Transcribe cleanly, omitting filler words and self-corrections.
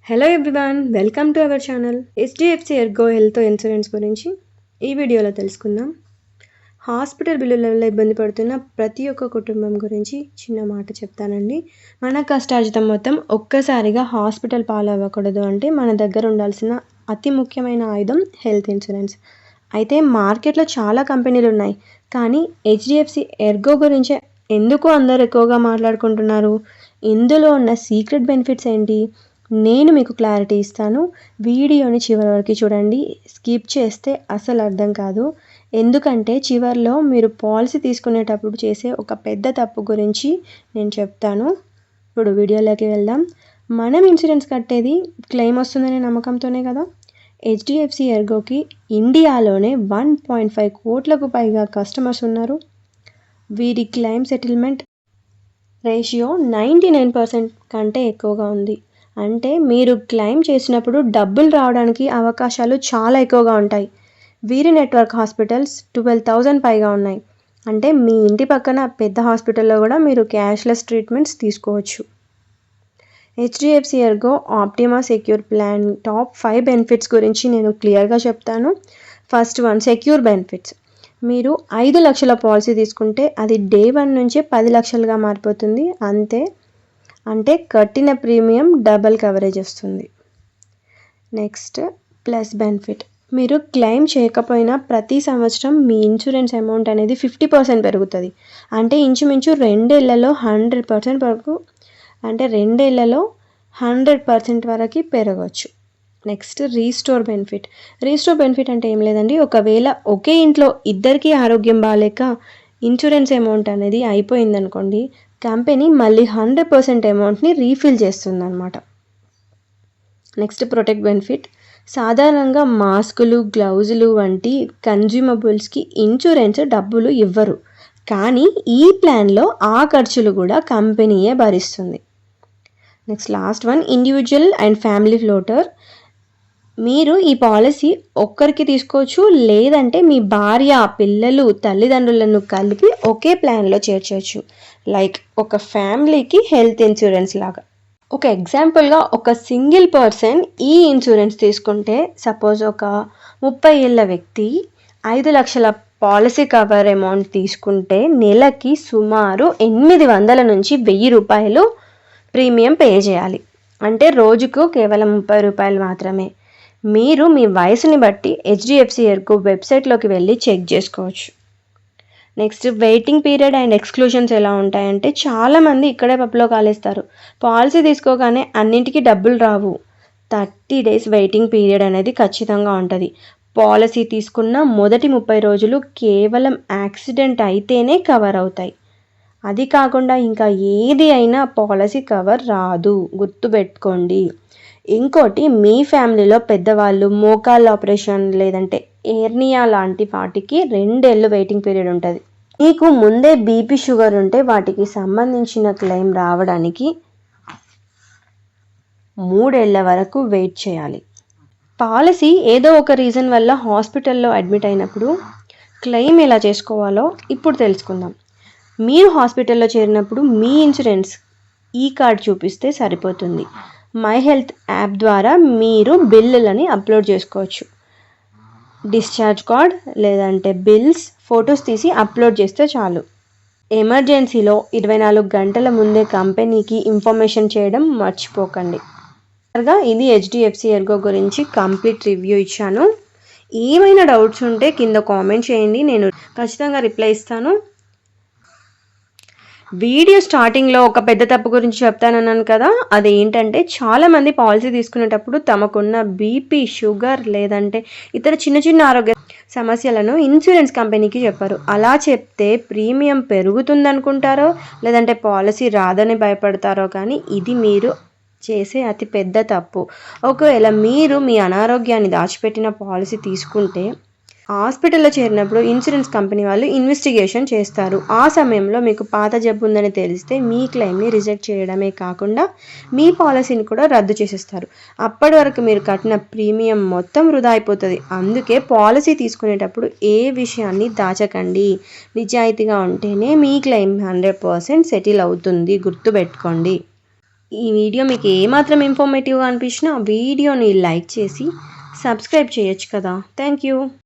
Hello everyone, welcome to our channel. HDFC Ergo health insurance గురించి ఈ వీడియోలో తెలుసుకుందాం. హాస్పిటల్ బిల్లుల వల్ల ఇబ్బంది పడుతున్న ప్రతి ఒక్క కుటుంబం గురించి చిన్న మాట చెప్తానండి. మన కష్టార్జితం మొత్తం ఒక్కసారిగా హాస్పిటల్ పాలవ్వకూడదు అంటే మన దగ్గర ఉండాల్సిన అతి ముఖ్యమైన ఆయుధం హెల్త్ ఇన్సూరెన్స్. అయితే మార్కెట్లో చాలా కంపెనీలు ఉన్నాయి, కానీ హెచ్డిఎఫ్సి ఎర్గో గురించే ఎందుకు అందరు ఎక్కువగా మాట్లాడుకుంటున్నారు? ఇందులో ఉన్న సీక్రెట్ బెనిఫిట్స్ ఏంటి? నేను మీకు క్లారిటీ ఇస్తాను. వీడియోని చివరి వరకు చూడండి. స్కిప్ చేస్తే అసలు అర్థం కాదు. ఎందుకంటే చివరిలో మీరు పాలసీ తీసుకునేటప్పుడు చేసే ఒక పెద్ద తప్పు గురించి నేను చెప్తాను. ఇప్పుడు వీడియోలోకి వెళ్దాం. మనం ఇన్సూరెన్స్ కట్టేది క్లెయిమ్ వస్తుందనే నమ్మకంతోనే కదా. హెచ్డిఎఫ్సి ఎర్గోకి ఇండియాలోనే 1.5 కోట్లకు పైగా కస్టమర్స్ ఉన్నారు. వీరి క్లెయిమ్ సెటిల్మెంట్ రేషియో 99% కంటే ఎక్కువగా ఉంది. అంటే మీరు క్లెయిమ్ చేసినప్పుడు డబ్బులు రావడానికి అవకాశాలు చాలా ఎక్కువగా ఉంటాయి. వీరి నెట్వర్క్ హాస్పిటల్స్ 12,000 పైగా ఉన్నాయి. అంటే మీ ఇంటి పక్కన పెద్ద హాస్పిటల్లో కూడా మీరు క్యాష్లెస్ ట్రీట్మెంట్స్ తీసుకోవచ్చు. HDFC Ergo optima secure plan top 5 benefits గురించి నేను క్లియర్గా చెప్తాను. First one, secure benefits. మీరు 5 లక్షల పాలసీ తీసుకుంటే అది డే 1 నుంచే 10 లక్షలుగా మారిపోతుంది. అంటే కట్టిన ప్రీమియం డబల్ కవరేజ్ వస్తుంది. Next, plus benefit. మీరు క్లెయిమ్ చేయకపోయినా ప్రతి సంవత్సరం మీ ఇన్సూరెన్స్ అమౌంట్ అనేది 50% పెరుగుతుంది. అంటే ఇంచుమించు 2 ఏళ్లలో 100% వరకు, అంటే 2 ఏళ్లలో 100% వరకు పెరగవచ్చు. Next, restore benefit. Restore benefit అంటే ఏం లేదండి, ఒకవేళ ఒకే ఇంట్లో ఇద్దరికీ ఆరోగ్యం బాగాలేక ఇన్సూరెన్స్ అమౌంట్ అనేది అయిపోయిందనుకోండి, కంపెనీ మళ్ళీ 100% అమౌంట్ని రీఫిల్ చేస్తుందన్నమాట. Next, protect benefit. సాధారణంగా మాస్కులు, గ్లౌజులు వంటి కన్జ్యూమబుల్స్కి ఇన్సూరెన్స్ డబ్బులు ఇవ్వరు, కానీ ఈ ప్లాన్లో ఆ ఖర్చులు కూడా కంపెనీయే భరిస్తుంది. Next, last one, individual and family floater. మీరు ఈ పాలసీ ఒక్కరికి తీసుకోవచ్చు, లేదంటే మీ భార్య, పిల్లలు, తల్లిదండ్రులను కలిపి ఒకే ప్లాన్లో చేర్చవచ్చు. లైక్ ఒక ఫ్యామిలీకి హెల్త్ ఇన్సూరెన్స్ లాగా. ఒక ఎగ్జాంపుల్గా ఒక సింగిల్ పర్సన్ ఈ ఇన్సూరెన్స్ తీసుకుంటే, సపోజ్ ఒక 30 ఏళ్ళ వ్యక్తి 5 లక్షల పాలసీ కవర్ అమౌంట్ తీసుకుంటే నెలకి సుమారు 800 నుంచి 1000 రూపాయలు ప్రీమియం పే చేయాలి. అంటే రోజుకు కేవలం 30 రూపాయలు మాత్రమే. మీరు మీ వయసుని బట్టి హెచ్డిఎఫ్సి ఎర్గో వెబ్సైట్లోకి వెళ్ళి చెక్ చేసుకోవచ్చు. నెక్స్ట్, వెయిటింగ్ పీరియడ్ అండ్ ఎక్స్క్లూషన్స్ ఎలా ఉంటాయంటే, చాలామంది ఇక్కడే పప్పులో కాలేస్తారు. పాలసీ తీసుకోగానే అన్నింటికీ డబ్బులు రావు. 30 days వెయిటింగ్ పీరియడ్ అనేది ఖచ్చితంగా ఉంటుంది. పాలసీ తీసుకున్న మొదటి 30 రోజులు కేవలం యాక్సిడెంట్ అయితేనే కవర్ అవుతాయి. అది కాకుండా ఇంకా ఏది అయినా పాలసీ కవర్ రాదు, గుర్తుపెట్టుకోండి. ఇంకోటి, మీ ఫ్యామిలీలో పెద్దవాళ్ళు మోకాళ్ళ ఆపరేషన్ లేదంటే ఎర్నియా లాంటి వాటికి 2 ఏళ్ళు వెయిటింగ్ పీరియడ్ ఉంటుంది. మీకు ముందే బీపీ, షుగర్ ఉంటే వాటికి సంబంధించిన క్లెయిమ్ రావడానికి 3 ఏళ్ల వరకు వెయిట్ చేయాలి. పాలసీ ఏదో ఒక రీజన్ వల్ల హాస్పిటల్లో అడ్మిట్ అయినప్పుడు క్లెయిమ్ ఎలా చేసుకోవాలో ఇప్పుడు తెలుసుకుందాం. మీరు హాస్పిటల్లో చేరినప్పుడు మీ ఇన్సూరెన్స్ ఈ కార్డ్ చూపిస్తే సరిపోతుంది. మై హెల్త్ యాప్ ద్వారా మీరు బిల్లులని అప్లోడ్ చేసుకోవచ్చు. డిశ్చార్జ్ కార్డ్ లేదంటే బిల్స్ ఫొటోస్ తీసి అప్లోడ్ చేస్తే చాలు. ఎమర్జెన్సీలో 24 గంటల ముందే కంపెనీకి ఇన్ఫర్మేషన్ చేయడం మర్చిపోకండి. ఇది హెచ్డిఎఫ్సి ఎర్గో గురించి కంప్లీట్ రివ్యూ ఇచ్చాను. ఏమైనా డౌట్స్ ఉంటే కింద కామెంట్ చేయండి, నేను ఖచ్చితంగా రిప్లై ఇస్తాను. వీడియో స్టార్టింగ్లో ఒక పెద్ద తప్పు గురించి చెప్తానన్నాను కదా, అదేంటంటే చాలామంది పాలసీ తీసుకునేటప్పుడు తమకున్న బీపీ, షుగర్ లేదంటే ఇతర చిన్న చిన్న ఆరోగ్య సమస్యలను ఇన్సూరెన్స్ కంపెనీకి చెప్పారు. అలా చెప్తే ప్రీమియం పెరుగుతుందనుకుంటారో లేదంటే పాలసీ రాదని భయపడతారో, కానీ ఇది మీరు చేసే అతి పెద్ద తప్పు. ఒకవేళ మీరు మీ అనారోగ్యాన్ని దాచిపెట్టిన పాలసీ తీసుకుంటే హాస్పిటల్లో చేరినప్పుడు ఇన్సూరెన్స్ కంపెనీ వాళ్ళు ఇన్వెస్టిగేషన్ చేస్తారు. ఆ సమయంలో మీకు పాత జబ్బు ఉందని తెలిస్తే మీ క్లెయిమ్ని రిజెక్ట్ చేయడమే కాకుండా మీ పాలసీని కూడా రద్దు చేసేస్తారు. అప్పటి వరకు మీరు కట్టిన ప్రీమియం మొత్తం వృధా అయిపోతుంది. అందుకే పాలసీ తీసుకునేటప్పుడు ఏ విషయాన్ని దాచకండి. నిజాయితీగా ఉంటేనే మీ క్లెయిమ్ 100% సెటిల్ అవుతుంది, గుర్తుపెట్టుకోండి. ఈ వీడియో మీకు ఏమాత్రం ఇన్ఫర్మేటివ్గా అనిపించినా వీడియోని లైక్ చేసి సబ్స్క్రైబ్ చేయొచ్చు కదా. Thank you.